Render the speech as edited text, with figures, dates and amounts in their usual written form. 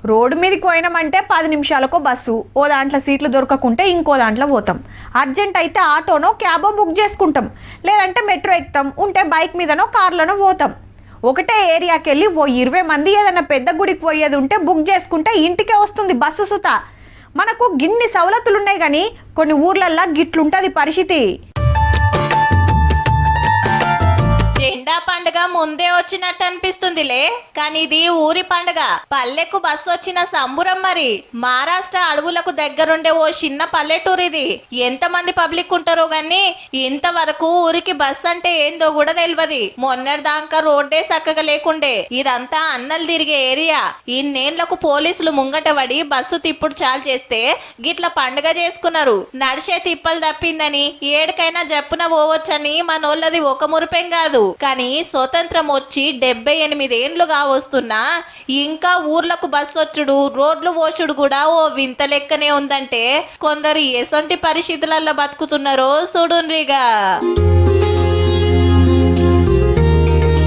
Road మీదకి పోయినామంటే 10 నిమిషాలకో bus, ఓ దాంట్లో సీట్లు దొరకకుంటే ఇంకో దాంట్లో పోతాం. అర్జెంట్ అయితే ఆటోనో క్యాబో బుక్ చేసుకుంటాం, లేదంటే మెట్రో ఎక్కుతాం, ఉంటే బైక్ మీదనో కార్లోనో పోతాం. ఒకటే ఏరియాకి వెళ్ళి ఓ 20 మంది ఏదైనా పెద్ద గుడికి పోయేది ఉంటే బుక్ చేసుకుంటే ఇంటికే వస్తుంది బస్సు సుత. మనకు గిన్ని సవలతులు ఉన్నాయి కానీ కొన్ని ఊర్లల్లో గిట్లుంటుంది పరిస్థితి. జెండా పండుగ ముందే వచ్చినట్టు అనిపిస్తుందిలే, కానీ ఇది ఊరి పండుగ. పల్లెకు బస్సు వచ్చిన సంబురం మరి. మహారాష్ట్ర అడవులకు దగ్గరుండే ఓ చిన్న పల్లెటూరు ఇది. ఎంతమంది పబ్లిక్ ఉంటారో గాని ఇంతవరకు ఊరికి బస్సు అంటే ఏందో కూడా తెలియదు. మొన్నటిదాకా రోడ్డే చక్కగా లేకుండే. ఇదంతా అన్నలు తిరిగే ఏరియా. ఇన్నేళ్లకు పోలీసులు ముంగట పడి బస్సు తిప్పుడు చాలు చేస్తే గిట్ల పండుగ చేసుకున్నారు. నడిచే తిప్పలు తప్పిందని ఏడికైనా జప్పున పోవచ్చని మనోళ్ళది ఒక మురిపేం కాదు. కానీ స్వతంత్రం వచ్చి 78 ఏండ్లుగా వస్తున్నా ఇంకా ఊర్లకు బస్సు వచ్చుడు, రోడ్లు పోసుడు కూడా ఓ వింత లెక్కనే ఉందంటే కొందరు ఎసొంటి పరిస్థితులలో బతుకుతున్నారో చూడుండ్రిగా.